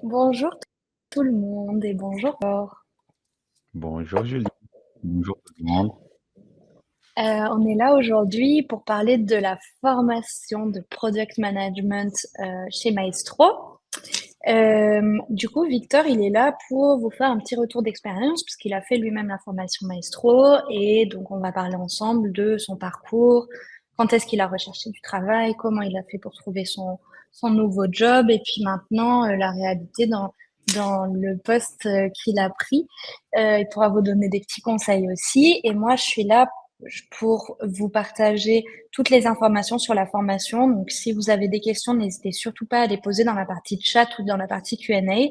Bonjour tout le monde et bonjour Laure. Bonjour Julie, bonjour tout le monde. On est là aujourd'hui pour parler de la formation de Product Management chez Maestro. Du coup, Victor, il est là pour vous faire un petit retour d'expérience puisqu'il a fait lui-même la formation Maestro et donc on va parler ensemble de son parcours, quand est-ce qu'il a recherché du travail, comment il a fait pour trouver son nouveau job et puis maintenant la réalité dans le poste qu'il a pris. Il pourra vous donner des petits conseils aussi et moi je suis là pour vous partager toutes les informations sur la formation. Donc, si vous avez des questions, n'hésitez surtout pas à les poser dans la partie chat ou dans la partie Q&A.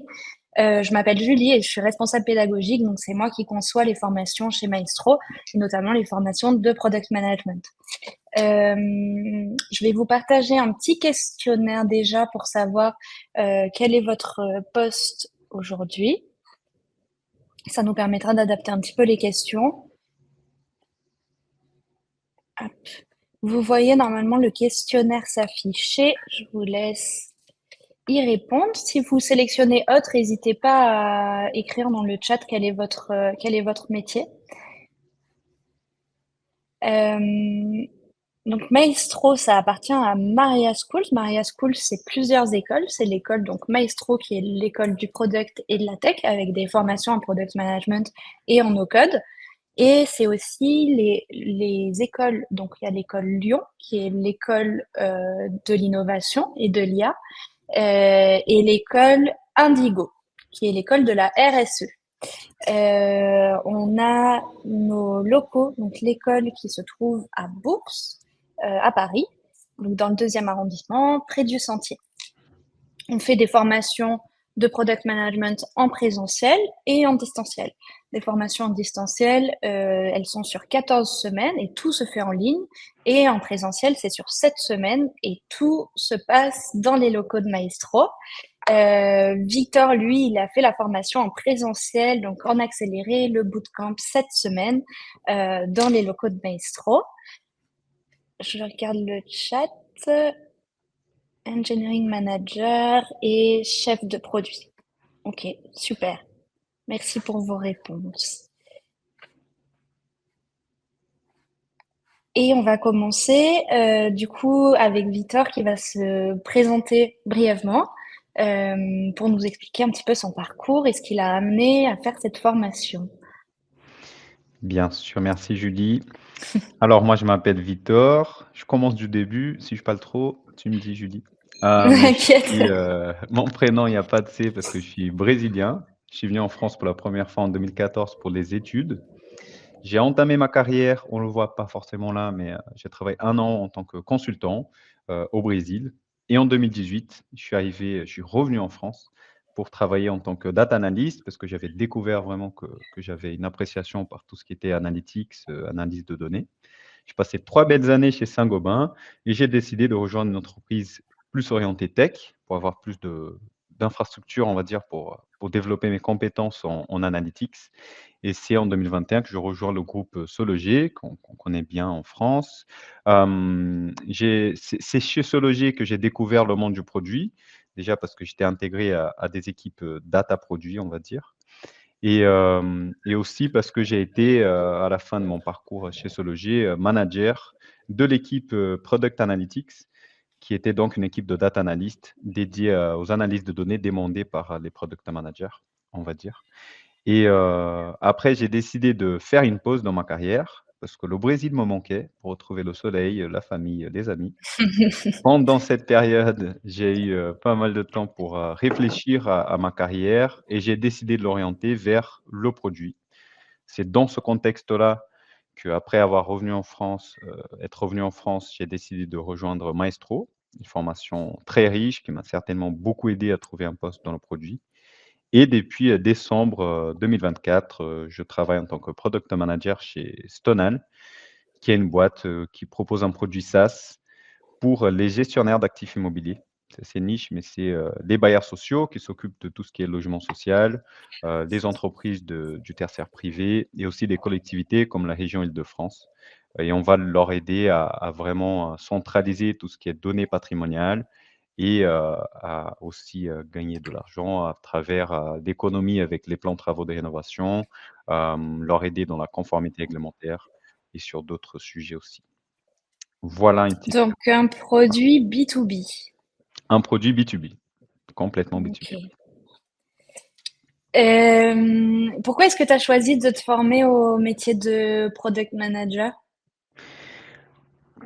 Je m'appelle Julie et je suis responsable pédagogique, donc c'est moi qui conçois les formations chez Maestro, et notamment les formations de Product Management. Je vais vous partager un petit questionnaire déjà pour savoir quel est votre poste aujourd'hui. Ça nous permettra d'adapter un petit peu les questions. Hop. Vous voyez normalement le questionnaire s'afficher. Je vous laisse y répondre. Si vous sélectionnez autre, n'hésitez pas à écrire dans le chat quel est votre métier. Euh, donc Maestro, ça appartient à Maria Schools. Maria Schools, c'est plusieurs écoles. C'est l'école donc Maestro qui est l'école du product et de la tech avec des formations en product management et en no-code. Et c'est aussi les écoles, donc il y a l'école Lyon, qui est l'école de l'innovation et de l'IA, et l'école Indigo, qui est l'école de la RSE. On a nos locaux, donc l'école qui se trouve à Bourse, à Paris, donc dans le 2e arrondissement, près du Sentier. On fait des formations de product management en présentiel et en distanciel. Les formations en distanciel, elles sont sur 14 semaines et tout se fait en ligne. Et en présentiel, c'est sur 7 semaines et tout se passe dans les locaux de Maestro. Victor, lui, il a fait la formation en présentiel, donc en accéléré, le bootcamp 7 semaines dans les locaux de Maestro. Je regarde le chat. Engineering manager et chef de produit. Ok, super. Merci pour vos réponses. Et on va commencer du coup avec Victor qui va se présenter brièvement pour nous expliquer un petit peu son parcours et ce qui l'a amené à faire cette formation. Bien sûr, merci Julie. Alors moi je m'appelle Victor, je commence du début, si je parle trop, tu me dis Julie. T'inquiète. Mon prénom, il n'y a pas de C parce que je suis brésilien. Je suis venu en France pour la première fois en 2014 pour les études. J'ai entamé ma carrière, on ne le voit pas forcément là, mais j'ai travaillé 1 an en tant que consultant au Brésil. Et en 2018, je suis revenu en France pour travailler en tant que data analyst parce que j'avais découvert vraiment que j'avais une appréciation par tout ce qui était analytics, analyse de données. J'ai passé 3 belles années chez Saint-Gobain et j'ai décidé de rejoindre une entreprise plus orientée tech pour avoir plus d'infrastructures, on va dire, pour développer mes compétences en analytics. Et c'est en 2021 que je rejoins le groupe Sologer, qu'on connaît bien en France. C'est chez Sologer que j'ai découvert le monde du produit, déjà parce que j'étais intégré à des équipes data produits, on va dire. Et aussi parce que j'ai été, à la fin de mon parcours chez Sologer, manager de l'équipe Product Analytics, qui était donc une équipe de data analyst dédiée aux analyses de données demandées par les product managers, on va dire. Et après, j'ai décidé de faire une pause dans ma carrière parce que le Brésil me manquait pour retrouver le soleil, la famille, les amis. Pendant cette période, j'ai eu pas mal de temps pour réfléchir à ma carrière et j'ai décidé de l'orienter vers le produit. C'est dans ce contexte-là qu'après être revenu en France, j'ai décidé de rejoindre Maestro, une formation très riche qui m'a certainement beaucoup aidé à trouver un poste dans le produit. Et depuis décembre 2024, je travaille en tant que product manager chez Stonal, qui est une boîte qui propose un produit SaaS pour les gestionnaires d'actifs immobiliers. C'est assez niche, mais c'est les bailleurs sociaux qui s'occupent de tout ce qui est logement social, les entreprises du tertiaire privé et aussi des collectivités comme la région Île-de-France. Et on va leur aider à vraiment centraliser tout ce qui est données patrimoniales et à aussi gagner de l'argent à travers d'économies avec les plans de travaux de rénovation, leur aider dans la conformité réglementaire et sur d'autres sujets aussi. Voilà une petite Donc, un produit B2B. un produit B2B, complètement B2B. Ok. Pourquoi est-ce que tu as choisi de te former au métier de product manager?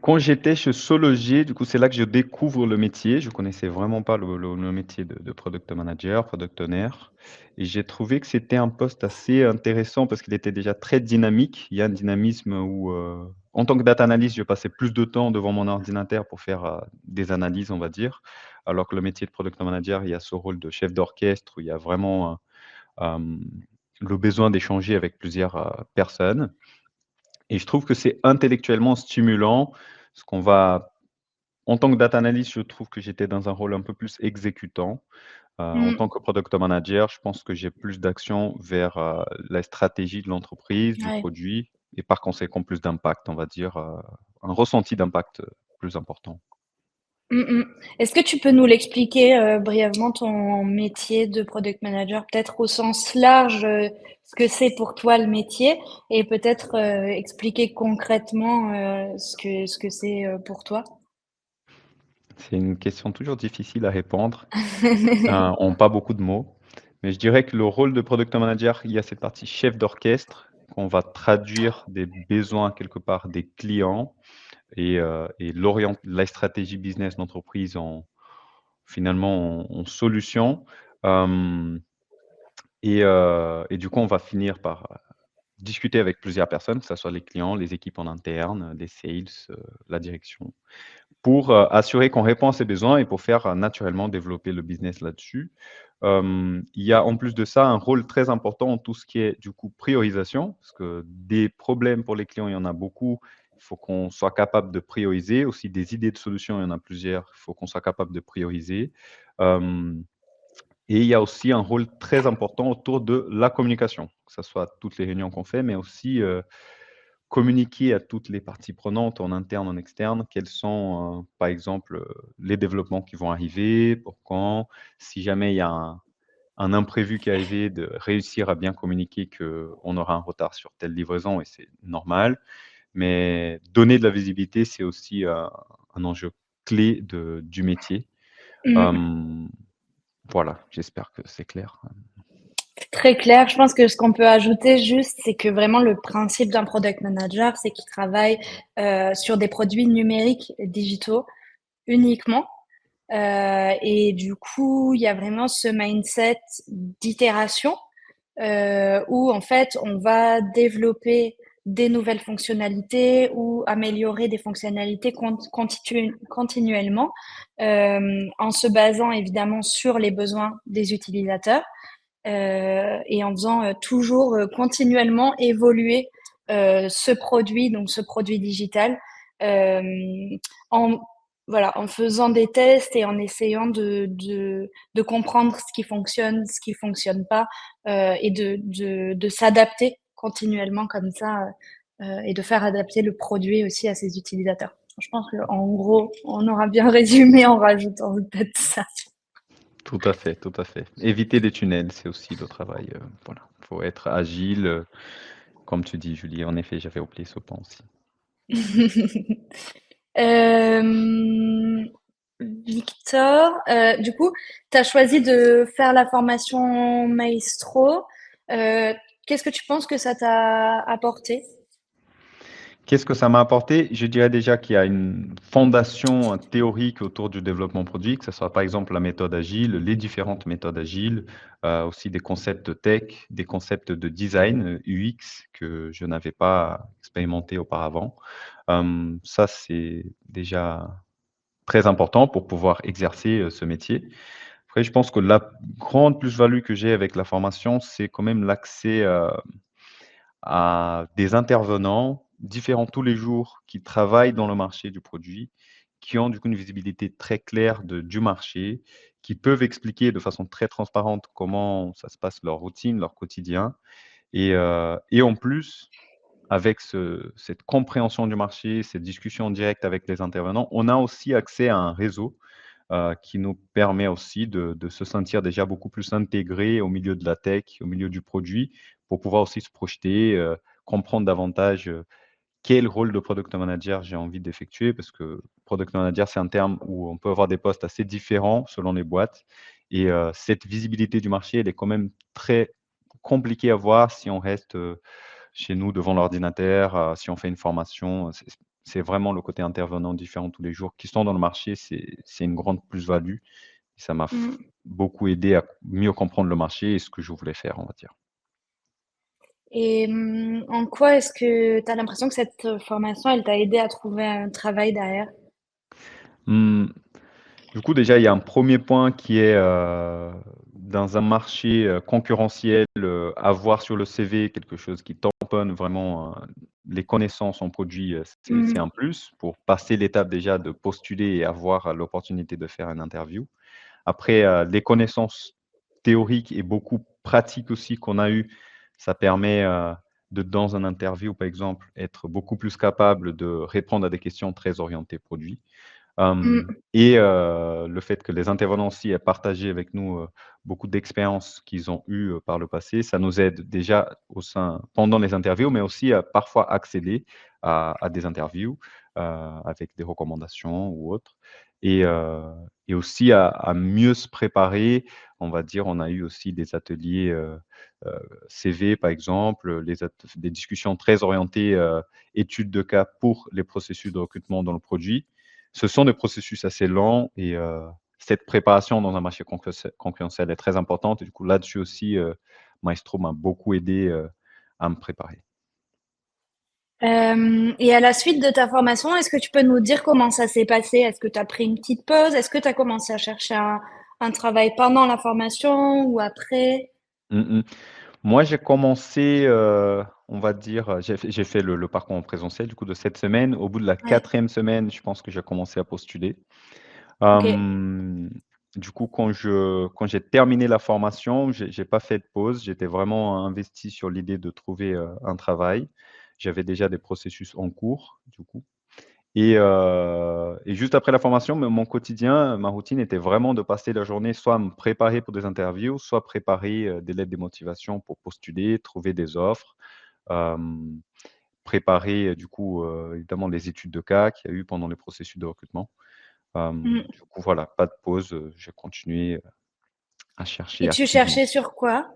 Quand j'étais chez Sologer, du coup, c'est là que je découvre le métier. Je connaissais vraiment pas le métier de product manager, product owner et j'ai trouvé que c'était un poste assez intéressant parce qu'il était déjà très dynamique. Il y a un dynamisme où, en tant que data analyst, je passais plus de temps devant mon ordinateur pour faire, des analyses, on va dire. Alors que le métier de product manager, il y a ce rôle de chef d'orchestre où il y a vraiment, le besoin d'échanger avec plusieurs, personnes et je trouve que c'est intellectuellement stimulant, parce qu'on va en tant que data analyst, je trouve que j'étais dans un rôle un peu plus exécutant. En Hmm, tant que product manager, je pense que j'ai plus d'action vers, la stratégie de l'entreprise, du ouais. produit et par conséquent plus d'impact, on va dire, un ressenti d'impact, plus important. Mm, mm. Est-ce que tu peux nous l'expliquer brièvement ton métier de product manager, peut-être au sens large, ce que c'est pour toi le métier, et peut-être expliquer concrètement ce que c'est pour toi? C'est une question toujours difficile à répondre, en pas beaucoup de mots, mais je dirais que le rôle de product manager, il y a cette partie chef d'orchestre, qu'on va traduire des besoins quelque part des clients et la stratégie business d'entreprise en finalement en solution. Hem et du coup, on va finir par, discuter avec plusieurs personnes, que ça soit les clients, les équipes en interne, les sales, la direction, pour, assurer qu'on répond à ces besoins et pour faire, naturellement développer le business là-dessus. Il y a en plus de ça un rôle très important en tout ce qui est du coup priorisation, parce que des problèmes pour les clients, il y en a beaucoup. Il faut qu'on soit capable de prioriser. Aussi des idées de solutions, il y en a plusieurs, il faut qu'on soit capable de prioriser. Hem et il y a aussi un rôle très important autour de la communication, que ça soit toutes les réunions qu'on fait, mais aussi, communiquer à toutes les parties prenantes en interne, en externe, quels sont, par exemple, les développements qui vont arriver, pour quand. Si jamais il y a un imprévu qui est arrivé, de réussir à bien communiquer qu'on aura un retard sur telle livraison et c'est normal. Mais donner de la visibilité, c'est aussi, un enjeu clé du métier. Mm. Hem, voilà, j'espère que c'est clair. Très clair. Je pense que ce qu'on peut ajouter juste, c'est que vraiment le principe d'un product manager, c'est qu'il travaille sur des produits numériques et digitaux uniquement. Et du coup, il y a vraiment ce mindset d'itération où en fait, on va développer des nouvelles fonctionnalités ou améliorer des fonctionnalités continuellement en se basant évidemment sur les besoins des utilisateurs et en faisant toujours continuellement évoluer ce produit, donc ce produit digital, euh, en, voilà, en faisant des tests et en essayant de comprendre ce qui fonctionne, ce qui fonctionne pas, et de s'adapter continuellement comme ça, et de faire adapter le produit aussi à ses utilisateurs. Je pense qu'en gros, on aura bien résumé en rajoutant peut-être ça. Tout à fait, tout à fait. Éviter les tunnels, c'est aussi le travail, voilà. Faut être agile, comme tu dis Julie, en effet, j'avais oublié ce point aussi. Euh, Victor, du coup, tu as choisi de faire la formation maestro. Euh, Qu'est-ce que tu penses que ça t'a apporté? Qu'est-ce que ça m'a apporté? Je dirais déjà qu'il y a une fondation théorique autour du développement produit, que ce soit par exemple la méthode agile, les différentes méthodes agiles, aussi des concepts de tech, des concepts de design, UX que je n'avais pas expérimenté auparavant. Ça, c'est déjà très important pour pouvoir exercer, ce métier. Après, je pense que la grande plus-value que j'ai avec la formation, c'est quand même l'accès, à des intervenants différents tous les jours qui travaillent dans le marché du produit, qui ont du coup une visibilité très claire du marché, qui peuvent expliquer de façon très transparente comment ça se passe leur routine, leur quotidien et en plus, avec cette compréhension du marché, cette discussion directe avec les intervenants, on a aussi accès à un réseau, qui nous permet aussi de se sentir déjà beaucoup plus intégré au milieu de la tech, au milieu du produit, pour pouvoir aussi se projeter, comprendre davantage, quel rôle de product manager j'ai envie d'effectuer. Parce que product manager, c'est un terme où on peut avoir des postes assez différents selon les boîtes et cette visibilité du marché, elle est quand même très compliquée à voir si on reste, chez nous devant l'ordinateur, si on fait une formation. C'est vraiment le côté intervenant différent tous les jours qui sont dans le marché, c'est une grande plus-value. Ça m'a Mmh. beaucoup aidé à mieux comprendre le marché et ce que je voulais faire, on va dire. Et en quoi est-ce que tu as l'impression que cette formation, elle t'a aidé à trouver un travail derrière? Mmh. Du coup, déjà, il y a un premier point qui est, dans un marché, concurrentiel, avoir sur le CV quelque chose qui tamponne vraiment, les connaissances en produit, c'est Mmh. un plus pour passer l'étape déjà de postuler et avoir, l'opportunité de faire une interview. Après, les connaissances théoriques et beaucoup pratiques aussi qu'on a eues, ça permet, de dans un interview, par exemple, être beaucoup plus capable de répondre à des questions très orientées produits. Mmh. Et le fait que les intervenants aussi aient partagé avec nous, beaucoup d'expériences qu'ils ont eues, par le passé, ça nous aide déjà au sein pendant les interviews, mais aussi à parfois accéder à des interviews, avec des recommandations ou autres et et aussi à mieux se préparer. On va dire, on a eu aussi des ateliers, heu, CV par exemple, des discussions très orientées, études de cas pour les processus de recrutement dans le produit. Ce sont des processus assez lents et cette préparation dans un marché concurrentiel est très importante et du coup là-dessus aussi, Maestro m'a beaucoup aidé, à me préparer. Et à la suite de ta formation, est-ce que tu peux nous dire comment ça s'est passé? Est-ce que tu as pris une petite pause? Est-ce que tu as commencé à chercher un travail pendant la formation ou après? Mmh mh. Moi, j'ai commencé, on va dire, j'ai fait le parcours en présentiel du coup de cette semaine. Au bout de la Ouais, 4e semaine, je pense que j'ai commencé à postuler. OK. Hem, du coup, quand j'ai terminé la formation, j'ai pas fait de pause. J'étais vraiment investi sur l'idée de trouver, un travail. J'avais déjà des processus en cours, du coup et juste après la formation, mon quotidien, ma routine était vraiment de passer la journée soit à me préparer pour des interviews, soit préparer, des lettres de motivation pour postuler, trouver des offres, hem, préparer, du coup, évidemment les études de cas qu'il y a eu pendant les processus de recrutement. Du Mmh. coup, voilà, pas de pause, j'ai continué, à chercher Et tu activement. cherchais sur quoi?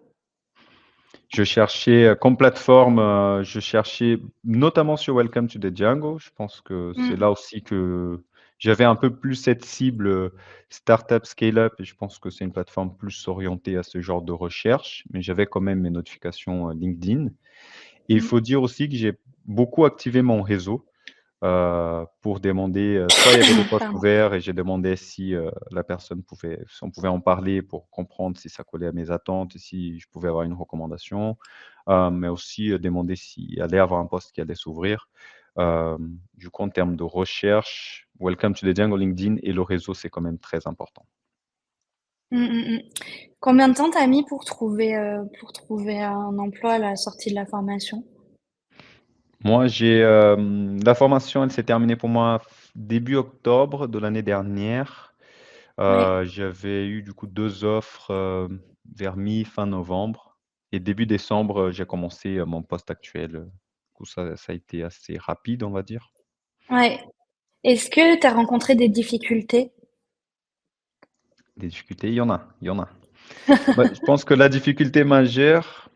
Je cherchais, comme plateforme, je cherchais notamment sur Welcome to the Jungle. Je pense que c'est Mmh. là aussi que j'avais un peu plus cette cible, start-up, scale-up et je pense que c'est une plateforme plus orientée à ce genre de recherche, mais j'avais quand même mes notifications, LinkedIn et il Mmh. faut dire aussi que j'ai beaucoup activé mon réseau. Pour demander, soit il y avait des postes Pardon. ouverts et j'ai demandé si on pouvait en parler pour comprendre si ça collait à mes attentes et si je pouvais avoir une recommandation, mais aussi, demander s'il allait y avoir un poste qui allait s'ouvrir. Du coup, en termes de recherche, Welcome to the Jungle, LinkedIn et le réseau, c'est quand même très important. Mmh, mmh mh. Combien de temps tu as mis pour trouver un emploi à la sortie de la formation? Moi, la formation, elle s'est terminée pour moi début octobre de l'année dernière. Ouais, J'avais eu du coup 2 offres, vers mi-fin novembre et début décembre, j'ai commencé, mon poste actuel, du coup ça a été assez rapide, on va dire. ouais. Est-ce que tu as rencontré des difficultés? Des difficultés, il y en a, il y en a. Bah, je pense que la difficulté majeure,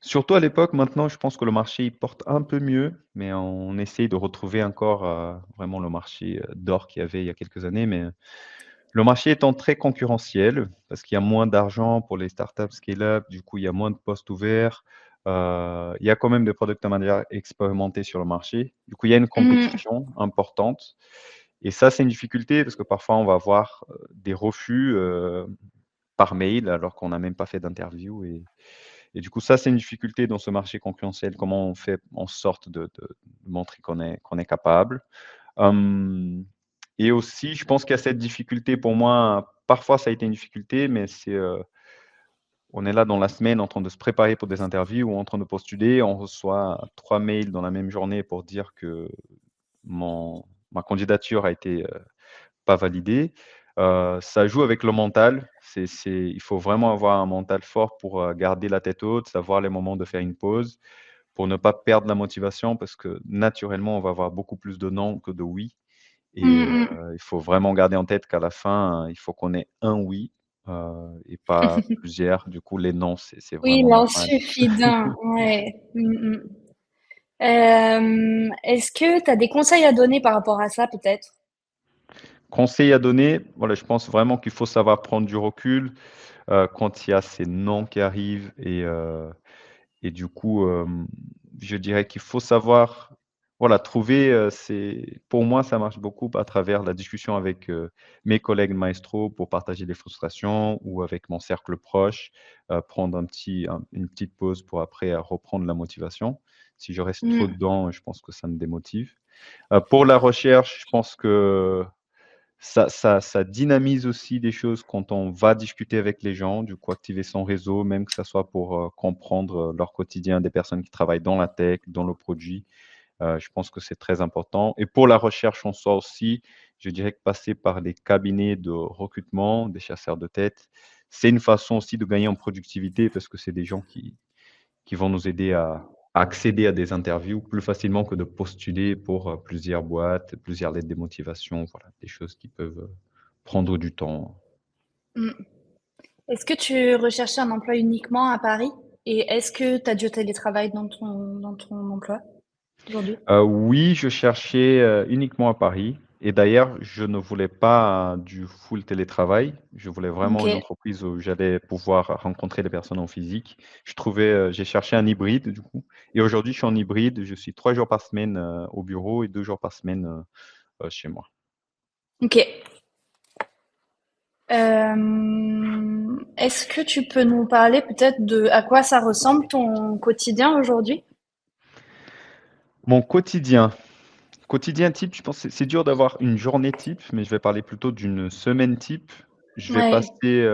surtout à l'époque, maintenant je pense que le marché il porte un peu mieux, mais on essaye de retrouver encore, vraiment le marché, d'or qu'il y avait il y a quelques années, mais le marché étant très concurrentiel, parce qu'il y a moins d'argent pour les startups scale-up, du coup, il y a moins de postes ouverts. Il y a quand même des product managers expérimentés sur le marché. Du coup, il y a une Mmh. compétition importante et ça, c'est une difficulté parce que parfois on va avoir, des refus, par mail alors qu'on n'a même pas fait d'interview et du coup, ça, c'est une difficulté dans ce marché concurrentiel. Comment on fait en sorte de montrer qu'on est capable? Hem et aussi, je pense qu'il y a cette difficulté pour moi, parfois ça a été une difficulté, mais on est là dans la semaine en train de se préparer pour des interviews ou en train de postuler, on reçoit 3 mails dans la même journée pour dire que mon ma candidature a été, pas validée. Ça joue avec le mental. Il faut vraiment avoir un mental fort pour garder la tête haute, savoir les moments de faire une pause, pour ne pas perdre la motivation parce que naturellement, on va avoir beaucoup plus de non que de oui. Et Mm, mm. il faut vraiment garder en tête qu'à la fin, il faut qu'on ait un oui et pas plusieurs. Du coup, les non, c'est Oui, vraiment il en normal. suffit d'un. Ouais. Mm, mm. Est-ce que tu as des conseils à donner par rapport à ça, peut-être? Conseil à donner, voilà, je pense vraiment qu'il faut savoir prendre du recul, quand il y a ces non qui arrivent et du coup, je dirais qu'il faut savoir, voilà, trouver, pour moi, ça marche beaucoup à travers la discussion avec, mes collègues maestro pour partager des frustrations ou avec mon cercle proche, prendre une petite pause pour après, reprendre la motivation. Si je reste trop Mm, dedans, je pense que ça me démotive. Pour la recherche, je pense que ça dynamise aussi des choses quand on va discuter avec les gens, du coup activer son réseau, même que ça soit pour, comprendre, leur quotidien, des personnes qui travaillent dans la tech, dans le produit. Je pense que c'est très important et pour la recherche en soi aussi, je dirais que passer par les cabinets de recrutement, des chasseurs de tête, c'est une façon aussi de gagner en productivité parce que c'est des gens qui vont nous aider à accéder à des interviews plus facilement que de postuler pour, plusieurs boîtes, plusieurs lettres de motivation, voilà, des choses qui peuvent, prendre du temps. mm. Est-ce que tu recherchais un emploi uniquement à Paris? Et est-ce que tu as du télétravail dans ton emploi aujourd'hui? Oui, je cherchais, uniquement à Paris et d'ailleurs, je ne voulais pas du full télétravail. Je voulais vraiment une OK. entreprise où j'allais pouvoir rencontrer les personnes en physique. J'ai cherché un hybride du coup et aujourd'hui, je suis en hybride. Je suis 3 jours par semaine, au bureau et 2 jours par semaine, chez moi. OK. Est-ce que tu peux nous parler peut-être de à quoi ça ressemble ton quotidien aujourd'hui? Mon quotidien type, je pense que c'est dur d'avoir une journée type, mais je vais parler plutôt d'une semaine type. Je vais Ouais. passer,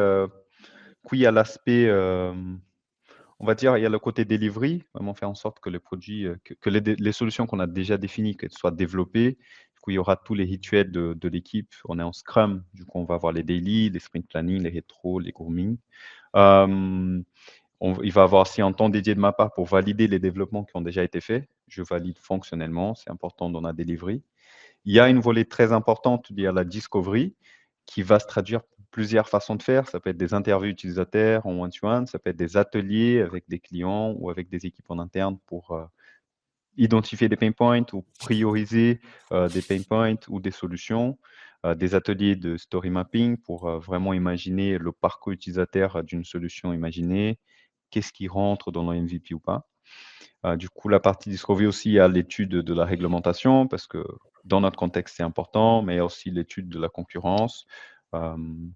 oui, il y a l'aspect, on va dire, il y a le côté delivery, vraiment faire en sorte que les produits, que les solutions qu'on a déjà définies, qu'elles soient développées. Du coup, il y aura tous les rituels de l'équipe. On est en Scrum, du coup, on va avoir les daily, les sprint planning, les rétros, les grooming. Hem Il va avoir aussi un temps dédié de ma part pour valider les développements qui ont déjà été faits. Je valide fonctionnellement, c'est important dans la delivery. Il y a une volée très importante liée à la discovery qui va se traduire par plusieurs façons de faire. Ça peut être des interviews utilisateurs en one-to-one, ça peut être des ateliers avec des clients ou avec des équipes en interne pour identifier des pain points ou prioriser des pain points ou des solutions. Des ateliers de story mapping pour vraiment imaginer le parcours utilisateur d'une solution imaginée, qu'est-ce qui rentre dans le MVP ou pas. Du coup, la partie discovery aussi, il y a l'étude de la réglementation parce que dans notre contexte, c'est important, mais il y a aussi l'étude de la concurrence. Hem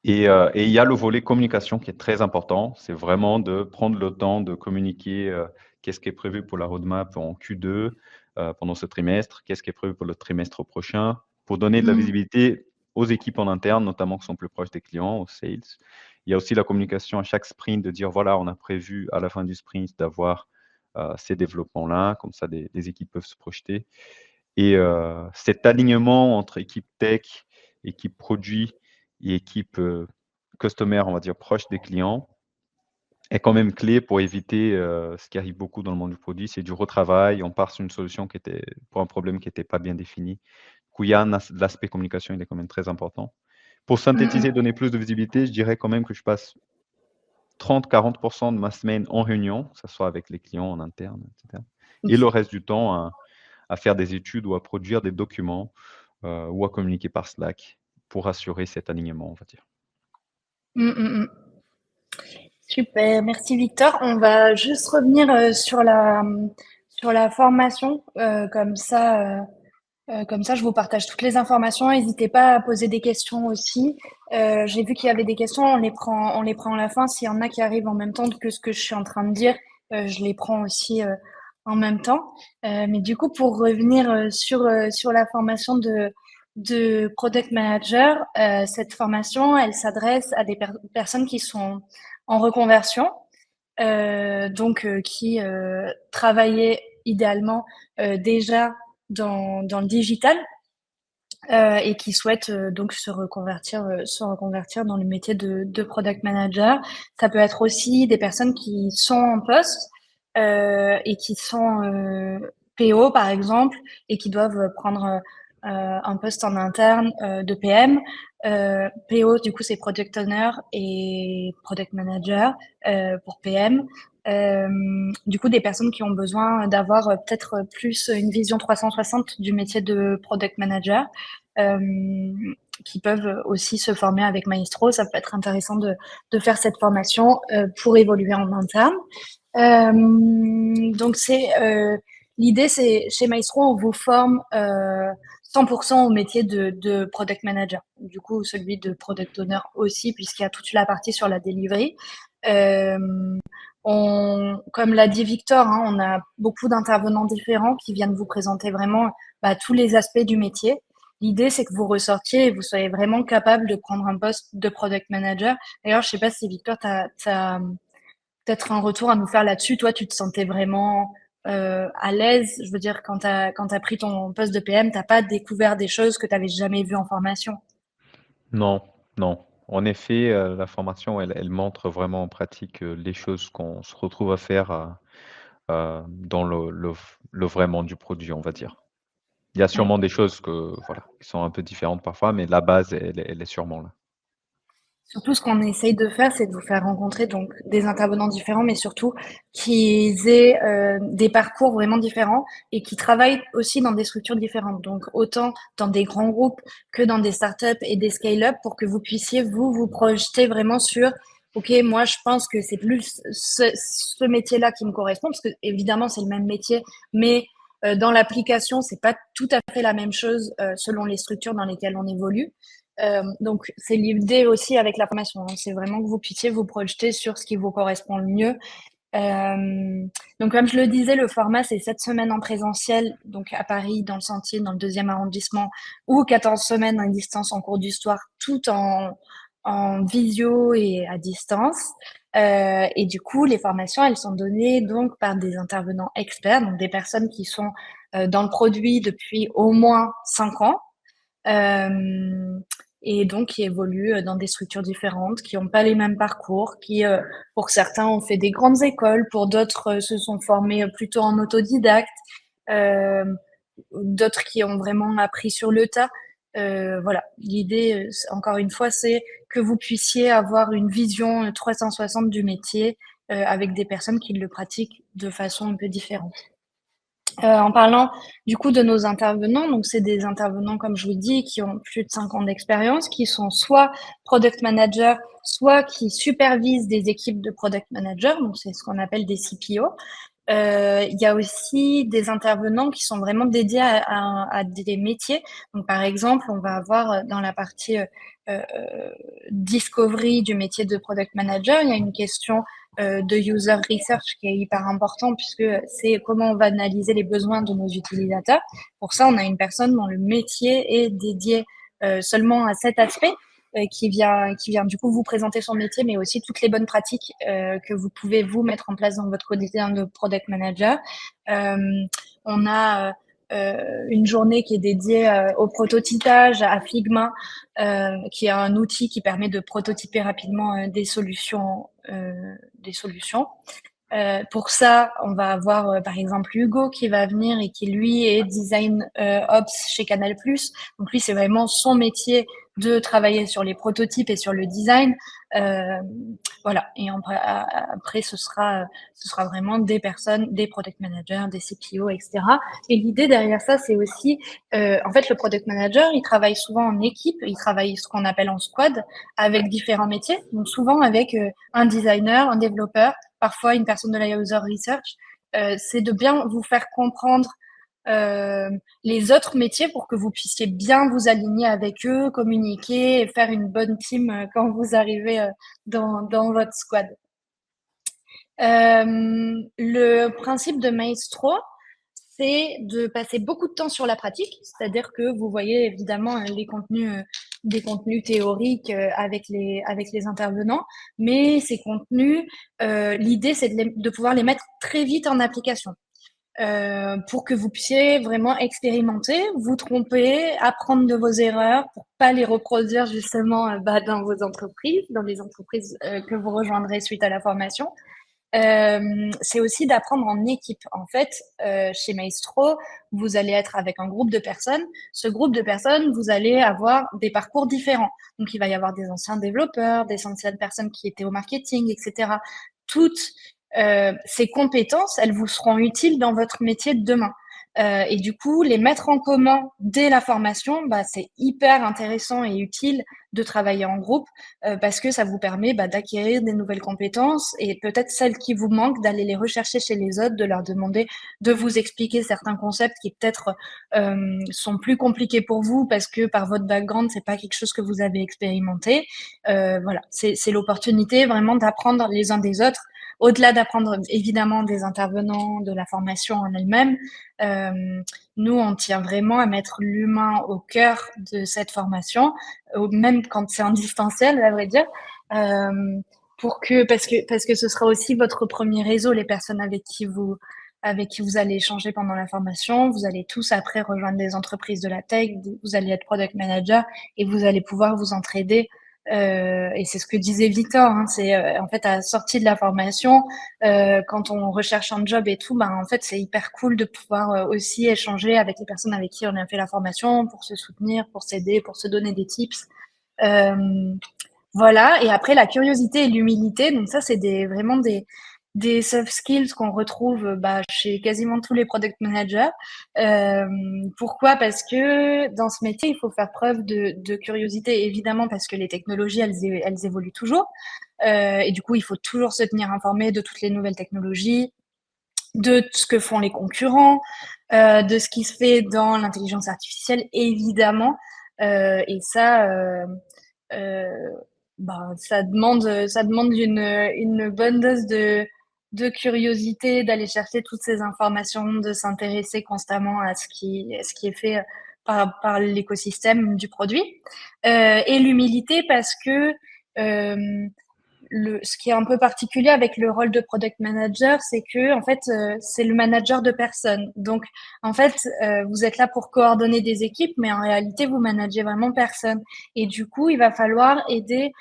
et il y a le volet communication qui est très important. C'est vraiment de prendre le temps de communiquer, qu'est-ce qui est prévu pour la roadmap en Q2, pendant ce trimestre, qu'est-ce qui est prévu pour le trimestre prochain, pour donner de la Mmh. visibilité aux équipes en interne, notamment qui sont plus proches des clients, aux sales. Il y a aussi la communication à chaque sprint de dire: «Voilà, on a prévu à la fin du sprint d'avoir, ces développements-là», comme ça les équipes peuvent se projeter et cet alignement entre équipe tech, équipe produit et équipe, customer, on va dire proche des clients, est quand même clé pour éviter, ce qui arrive beaucoup dans le monde du produit, c'est du retravail. On part sur une solution qui était pour un problème qui était pas bien défini. Du coup, il y a l'aspect communication, il est quand même très important. Pour Mmh synthétiser, mh. donner plus de visibilité, je dirais quand même que je passe 30-40 de ma semaine en réunion, que ça soit avec les clients en interne et cetera et le reste du temps à faire des études ou à produire des documents, ou à communiquer par Slack pour assurer cet alignement, on va dire. Mmh, mmh mh. Super, merci Victor. On va juste revenir, sur la formation, comme ça je vous partage toutes les informations. N'hésitez pas à poser des questions aussi. J'ai vu qu'il y avait des questions, on les prend à la fin. S'il y en a qui arrivent en même temps que ce que je suis en train de dire, je les prends aussi, en même temps. Mais du coup, pour revenir, sur la formation de product manager, cette formation, elle s'adresse à des personnes qui sont en reconversion, qui travaillaient idéalement déjà dans le digital et qui souhaitent donc se reconvertir dans le métier de product manager. Ça peut être aussi des personnes qui sont en poste et qui sont PO par exemple et qui doivent prendre un poste en interne de PM. PO du coup c'est product owner et product manager pour PM. Du coup, des personnes qui ont besoin d'avoir peut-être plus une vision 360 du métier de product manager, euh, qui peuvent aussi se former avec Maestro. Ça peut être intéressant de faire cette formation pour évoluer en interne. Donc, l'idée, c'est chez Maestro, on vous forme 100% au métier de product manager. Du coup, celui de product owner aussi, puisqu'il y a toute la partie sur la delivery. Euh, comme l'a dit Victor, hein, on a beaucoup d'intervenants différents qui viennent vous présenter vraiment tous les aspects du métier. L'idée, c'est que vous ressortiez et vous soyez vraiment capable de prendre un poste de product manager. D'ailleurs, je sais pas si Victor, tu as peut-être un retour à nous faire là-dessus. Toi, tu te sentais vraiment à l'aise. Je veux dire, quand t'as pris ton poste de PM, t'as pas découvert des choses que tu n'avais jamais vues en formation. Non, non. En effet, la formation, elle montre vraiment en pratique, les choses qu'on se retrouve à faire, dans le vrai monde du produit, on va dire. Il y a Ouais. sûrement des choses que voilà, qui sont un peu différentes parfois, mais la base, elle est sûrement là. Surtout, ce qu'on essaye de faire, c'est de vous faire rencontrer donc des intervenants différents, mais surtout qu'ils aient des parcours vraiment différents et qui travaillent aussi dans des structures différentes. Donc, autant dans des grands groupes que dans des startups et des scale-up pour que vous puissiez vous projeter vraiment sur, OK, moi, je pense que c'est plus ce métier-là qui me correspond, parce que évidemment, c'est le même métier, mais dans l'application, c'est pas tout à fait la même chose selon les structures dans lesquelles on évolue. Donc, c'est l'idée aussi avec la formation, hein. C'est vraiment que vous puissiez vous projeter sur ce qui vous correspond le mieux. Donc, comme je le disais, le format, c'est 7 semaines en présentiel, donc à Paris, dans le Sentier, dans le 2e arrondissement, ou 14 semaines à distance en cours d'histoire, tout en visio et à distance. Et du coup, les formations, elles sont données donc par des intervenants experts, donc des personnes qui sont dans le produit depuis au moins 5 ans. Euh, et donc qui évoluent dans des structures différentes, qui n'ont pas les mêmes parcours, qui, pour certains, ont fait des grandes écoles, pour d'autres, se sont formés plutôt en autodidacte, euh, d'autres qui ont vraiment appris sur le tas. Voilà, l'idée, encore une fois, c'est que vous puissiez avoir une vision 360 du métier avec des personnes qui le pratiquent de façon un peu différente. En parlant du coup de nos intervenants, donc c'est des intervenants, comme je vous dis, qui ont plus de 5 ans d'expérience, qui sont soit product managers, soit qui supervisent des équipes de product managers, donc c'est ce qu'on appelle des CPO. Il y a aussi des intervenants qui sont vraiment dédiés à des métiers. Donc, par exemple, on va avoir dans la partie euh, discovery du métier de product manager, il y a une question de user research qui est hyper important puisque c'est comment on va analyser les besoins de nos utilisateurs. Pour ça, on a une personne dont le métier est dédié seulement à cet aspect qui vient du coup vous présenter son métier, mais aussi toutes les bonnes pratiques que vous pouvez vous mettre en place dans votre quotidien de product manager. Euh, on a une journée qui est dédiée au prototypage, à Figma, qui est un outil qui permet de prototyper rapidement des solutions. Pour ça, on va avoir par exemple Hugo qui va venir et qui lui est design ops chez Canal+. Donc lui, c'est vraiment son métier de travailler sur les prototypes et sur le design. Euh, voilà. Et après, ce sera vraiment des personnes, des product managers, des CPO, etc. Et l'idée derrière ça, c'est aussi, en fait, le product manager, il travaille souvent en équipe, il travaille ce qu'on appelle en squad avec différents métiers. Donc souvent avec un designer, un développeur, parfois une personne de la user research, c'est de bien vous faire comprendre euh, les autres métiers pour que vous puissiez bien vous aligner avec eux, communiquer et faire une bonne team quand vous arrivez dans votre squad. Le principe de Maestro, c'est de passer beaucoup de temps sur la pratique, c'est-à-dire que vous voyez évidemment les contenus, des contenus théoriques avec les intervenants, mais ces contenus, l'idée c'est de pouvoir les mettre très vite en application. pour que vous puissiez vraiment expérimenter, vous tromper, apprendre de vos erreurs pour pas les reproduire justement dans vos entreprises, dans les entreprises que vous rejoindrez suite à la formation. C'est aussi d'apprendre en équipe. En fait, chez Maestro, vous allez être avec un groupe de personnes. Ce groupe de personnes, vous allez avoir des parcours différents. Donc, il va y avoir des anciens développeurs, des anciennes personnes qui étaient au marketing, etc. Toutes ces compétences, elles vous seront utiles dans votre métier de demain. Et du coup, les mettre en commun dès la formation, c'est hyper intéressant et utile de travailler en groupe parce que ça vous permet d'acquérir des nouvelles compétences et peut-être celles qui vous manquent, d'aller les rechercher chez les autres, de leur demander de vous expliquer certains concepts qui peut-être sont plus compliqués pour vous parce que par votre background, c'est pas quelque chose que vous avez expérimenté. Voilà, c'est l'opportunité vraiment d'apprendre les uns des autres. Au-delà d'apprendre évidemment des intervenants, de la formation en elle-même, nous, on tient vraiment à mettre l'humain au cœur de cette formation, même quand c'est en distanciel, à vrai dire, parce que ce sera aussi votre premier réseau, les personnes avec qui vous allez échanger pendant la formation. Vous allez tous après rejoindre des entreprises de la tech, vous allez être product manager et vous allez pouvoir vous entraider. Et c'est ce que disait Victor, hein, c'est en fait à la sortie de la formation, quand on recherche un job et tout, en fait c'est hyper cool de pouvoir aussi échanger avec les personnes avec qui on a fait la formation pour se soutenir, pour s'aider, pour se donner des tips. Voilà. Et après la curiosité et l'humilité, donc ça c'est vraiment des soft skills qu'on retrouve chez quasiment tous les product managers. Pourquoi? Parce que dans ce métier, il faut faire preuve de curiosité, évidemment, parce que les technologies, elles évoluent toujours. Et du coup, il faut toujours se tenir informé de toutes les nouvelles technologies, de ce que font les concurrents, de ce qui se fait dans l'intelligence artificielle, évidemment. Et ça, ça demande une bonne dose de curiosité, d'aller chercher toutes ces informations, de s'intéresser constamment à ce qui est fait par l'écosystème du produit. Et l'humilité parce que ce qui est un peu particulier avec le rôle de product manager, c'est que en fait, c'est le manager de personnes. Donc, en fait, vous êtes là pour coordonner des équipes, mais en réalité, vous managez vraiment personne. Et du coup, il va falloir aider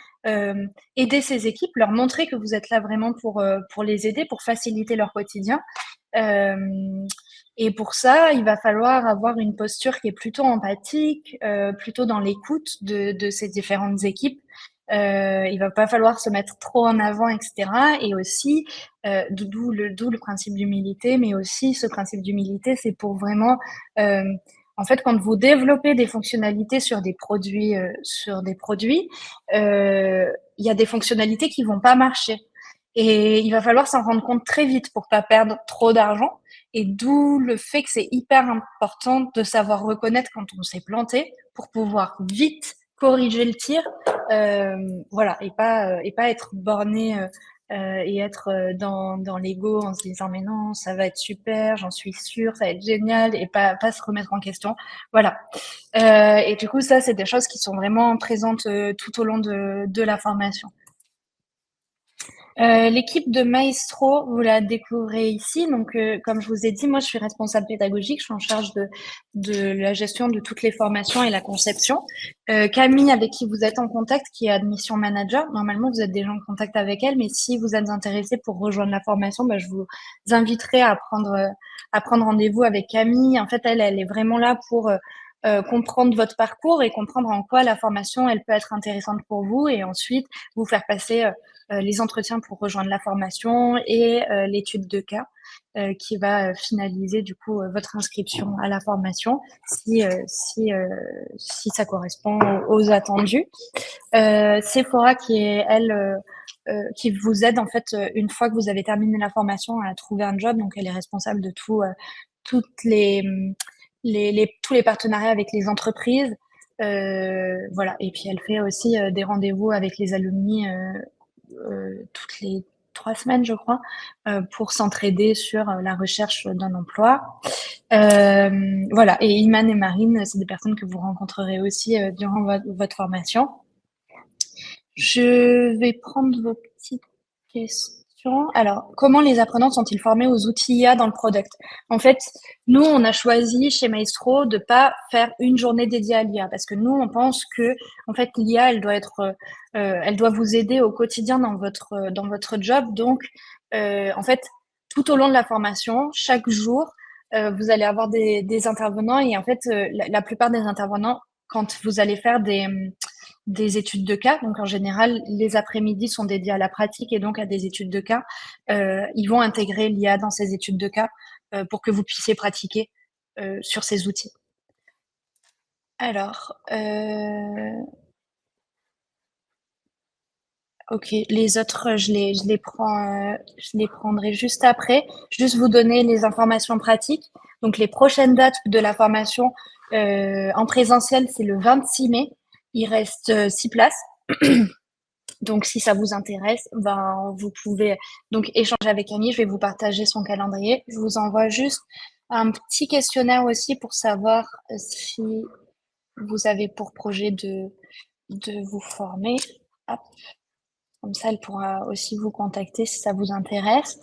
ces équipes, leur montrer que vous êtes là vraiment pour les aider, pour faciliter leur quotidien. Euh, et pour ça, il va falloir avoir une posture qui est plutôt empathique, plutôt dans l'écoute de ces différentes équipes. Il va pas falloir se mettre trop en avant, etc. Et aussi, d'où le principe d'humilité, mais aussi ce principe d'humilité, c'est pour vraiment, en fait, quand vous développez des fonctionnalités sur des produits, il y a des fonctionnalités qui vont pas marcher. Et il va falloir s'en rendre compte très vite pour pas perdre trop d'argent. Et d'où le fait que c'est hyper important de savoir reconnaître quand on s'est planté pour pouvoir vite corriger le tir, voilà, et pas être borné et être dans l'ego en se disant mais non, ça va être super, j'en suis sûre, ça va être génial, et pas se remettre en question. Voilà. Et du coup, ça, c'est des choses qui sont vraiment présentes tout au long de la formation. L'équipe de Maestro, vous la découvrez ici. Donc, comme je vous ai dit, moi, je suis responsable pédagogique. Je suis en charge de la gestion de toutes les formations et la conception. Camille, avec qui vous êtes en contact, qui est admission manager, normalement, vous êtes déjà en contact avec elle, mais si vous êtes intéressé pour rejoindre la formation, je vous inviterai à prendre rendez-vous avec Camille. En fait, elle est vraiment là pour comprendre votre parcours et comprendre en quoi la formation, elle peut être intéressante pour vous, et ensuite vous faire passer les entretiens pour rejoindre la formation et l'étude de cas qui va finaliser du coup votre inscription à la formation si ça correspond aux attendus. Sephora qui est elle qui vous aide en fait une fois que vous avez terminé la formation à trouver un job. Donc elle est responsable de toutes tous les partenariats avec les entreprises. Voilà. Et puis elle fait aussi des rendez-vous avec les alumni toutes les 3 semaines, je crois, pour s'entraider sur la recherche d'un emploi. Voilà. Et Iman et Marine, c'est des personnes que vous rencontrerez aussi durant votre formation. Je vais prendre vos petites questions. question. Alors, comment les apprenants sont-ils formés aux outils IA dans le product? En fait, nous, on a choisi chez Maestro de pas faire une journée dédiée à l'IA parce que nous, on pense que, en fait, l'IA, elle doit vous aider au quotidien dans votre job. Donc, en fait, tout au long de la formation, chaque jour, vous allez avoir des intervenants et en fait, la plupart des intervenants, quand vous allez faire des études de cas. Donc, en général, les après-midi sont dédiés à la pratique et donc à des études de cas. Ils vont intégrer l'IA dans ces études de cas pour que vous puissiez pratiquer sur ces outils. Alors, ok, les autres, je les prendrai juste après. Juste vous donner les informations pratiques. Donc, les prochaines dates de la formation en présentiel, c'est le 26 mai. Il reste 6 places. Donc, si ça vous intéresse, ben, vous pouvez donc échanger avec Camille. Je vais vous partager son calendrier. Je vous envoie juste un petit questionnaire aussi pour savoir si vous avez pour projet de vous former. Hop. Comme ça, elle pourra aussi vous contacter si ça vous intéresse.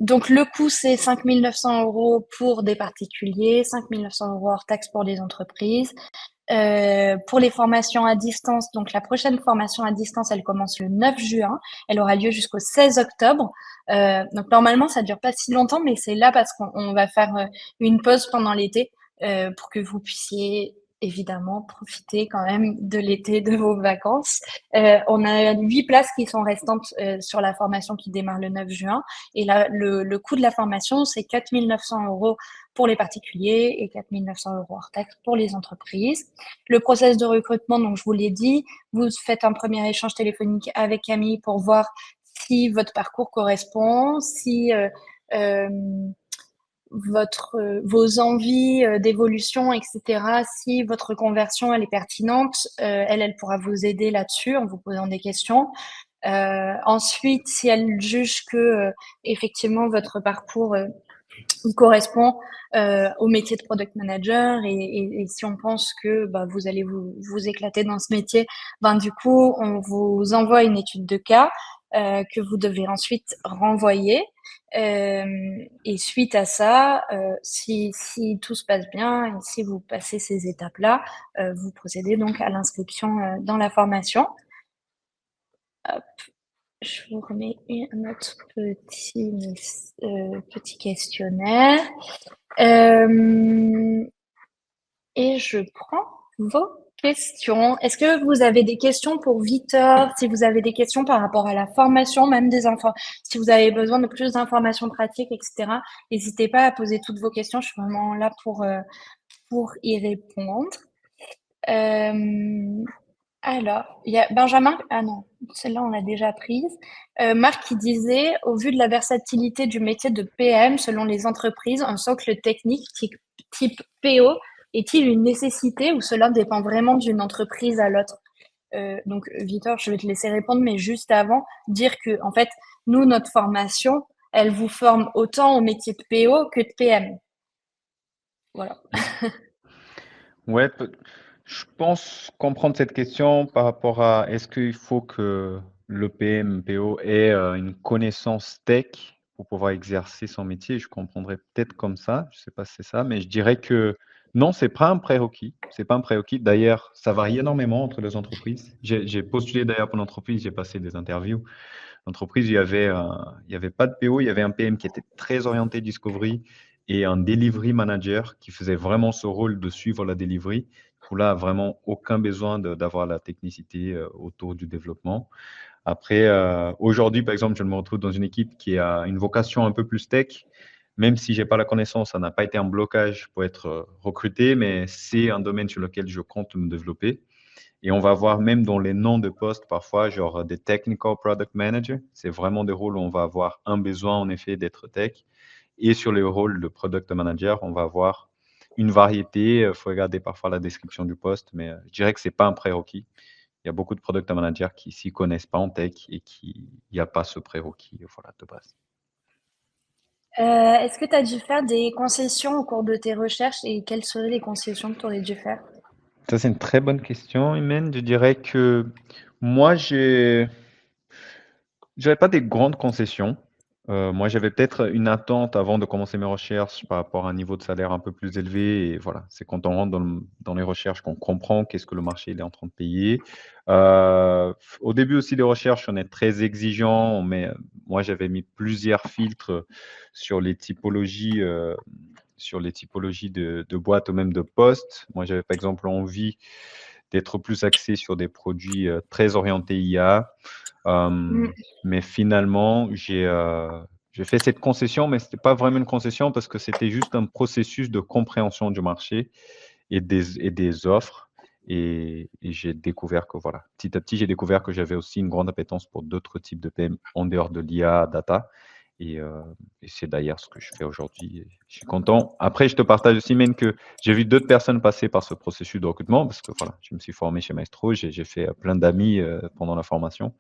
Donc, le coût, c'est 5 900 € pour des particuliers, 5 900 € hors taxe pour les entreprises. Pour les formations à distance, donc la prochaine formation à distance, elle commence le 9 juin. Elle aura lieu jusqu'au 16 octobre. Donc normalement, ça dure pas si longtemps, mais c'est là parce qu'on va faire une pause pendant l'été pour que vous puissiez évidemment profiter quand même de l'été, de vos vacances. On a 8 places qui sont restantes sur la formation qui démarre le 9 juin. Et là, le coût de la formation, c'est 4 900 € pour les particuliers et 4 900 € hors taxe pour les entreprises. Le process de recrutement, donc je vous l'ai dit, vous faites un premier échange téléphonique avec Camille pour voir si votre parcours correspond, si vos envies d'évolution, etc., si votre conversion elle est pertinente, elle pourra vous aider là-dessus en vous posant des questions. Ensuite, si elle juge que effectivement votre parcours correspond au métier de product manager et si on pense que bah, vous allez vous éclater dans ce métier, ben, du coup, on vous envoie une étude de cas que vous devez ensuite renvoyer. Et suite à ça, si tout se passe bien et si vous passez ces étapes-là, vous procédez donc à l'inscription dans la formation. Hop. Je vous remets un autre petit questionnaire. Et je prends vos questions. Est-ce que vous avez des questions pour Victor? Si vous avez des questions par rapport à la formation, même des infos, si vous avez besoin de plus d'informations pratiques, etc., n'hésitez pas à poser toutes vos questions. Je suis vraiment là pour y répondre. Alors, il y a Benjamin. Ah non, celle-là, on l'a déjà prise. Marc qui disait, au vu de la versatilité du métier de PM selon les entreprises, un socle technique type PO est-il une nécessité ou cela dépend vraiment d'une entreprise à l'autre? Donc, Victor, je vais te laisser répondre, mais juste avant, dire que, en fait, nous, notre formation, elle vous forme autant au métier de PO que de PM. Voilà. Ouais, je pense comprendre cette question par rapport à est-ce qu'il faut que le PM, PO ait une connaissance tech pour pouvoir exercer son métier. Je comprendrais peut-être comme ça. Je sais pas si c'est ça, mais je dirais que non, c'est pas un prérequis. C'est pas un prérequis. D'ailleurs, ça varie énormément entre les entreprises. J'ai postulé d'ailleurs pour l'entreprise, j'ai passé des interviews. L'entreprise, il y avait pas de PO, il y avait un PM qui était très orienté discovery et un delivery manager qui faisait vraiment ce rôle de suivre la delivery. Où là, vraiment aucun besoin d'avoir la technicité autour du développement. Après, aujourd'hui, par exemple, je me retrouve dans une équipe qui a une vocation un peu plus tech. Même si j'ai pas la connaissance, ça n'a pas été un blocage pour être recruté, mais c'est un domaine sur lequel je compte me développer. Et on va voir même dans les noms de postes parfois, genre des technical product managers. C'est vraiment des rôles où on va avoir un besoin en effet d'être tech. Et sur les rôles de product manager, on va avoir une variété. Il faut regarder parfois la description du poste, mais je dirais que c'est pas un prérequis. Il y a beaucoup de product managers qui s'y connaissent pas en tech et il n'y a pas ce prérequis voilà, de base. Est-ce que tu as dû faire des concessions au cours de tes recherches et quelles seraient les concessions que tu aurais dû faire? Ça, c'est une très bonne question, Imen. Je dirais que moi, j'ai J'avais pas des grandes concessions. Moi, j'avais peut-être une attente avant de commencer mes recherches par rapport à un niveau de salaire un peu plus élevé et voilà, c'est quand on rentre dans les recherches qu'on comprend qu'est-ce que le marché il est en train de payer. Au début aussi des recherches, on est très exigeant, mais moi, j'avais mis plusieurs filtres sur les typologies de boîtes ou même de postes. Moi, j'avais par exemple envie d'être plus axé sur des produits, très orientés IA. Mm, Mais finalement, j'ai fait cette concession, mais c'était pas vraiment une concession parce que c'était juste un processus de compréhension du marché et des offres et j'ai découvert que voilà, petit à petit, j'ai découvert que j'avais aussi une grande appétence pour d'autres types de PM en dehors de l'IA, data et heu et c'est d'ailleurs ce que je fais aujourd'hui et je suis content. Après, je te partage aussi même que j'ai vu d'autres personnes passer par ce processus de recrutement parce que voilà, je me suis formé chez Maestro, j'ai fait, plein d'amis, pendant la formation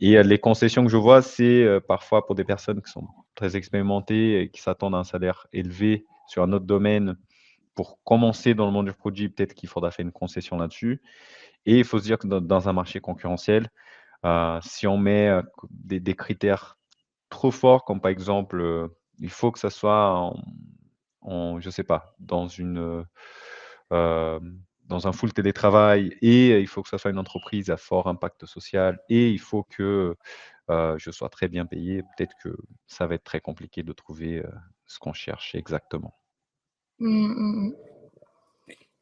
et les concessions que je vois, c'est, parfois pour des personnes qui sont très expérimentées et qui s'attendent à un salaire élevé sur un autre domaine. Pour commencer dans le monde du produit, peut-être qu'il faudra faire une concession là-dessus et il faut se dire que dans un marché concurrentiel, si on met, des critères trop forts comme par exemple, il faut que ça soit je sais pas, dans un full télétravail et il faut que ça soit une entreprise à fort impact social et il faut que, je sois très bien payé. Peut-être que ça va être très compliqué de trouver, ce qu'on cherche exactement. mm,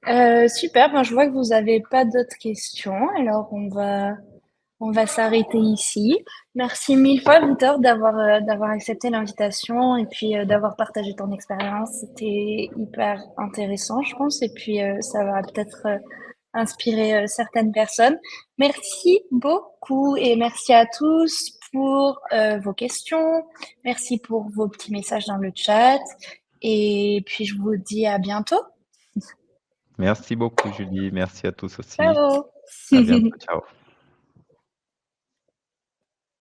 mm. Super, ben, je vois que vous n'avez pas d'autres questions, alors on va s'arrêter ici. Merci mille fois, Victor, d'avoir accepté l'invitation et puis d'avoir partagé ton expérience. C'était hyper intéressant, je pense, et puis ça va peut-être inspirer certaines personnes. Merci beaucoup et merci à tous pour vos questions. Merci pour vos petits messages dans le chat. Et puis je vous dis à bientôt. Merci beaucoup Julie, merci à tous aussi. Ciao! À bientôt, ciao.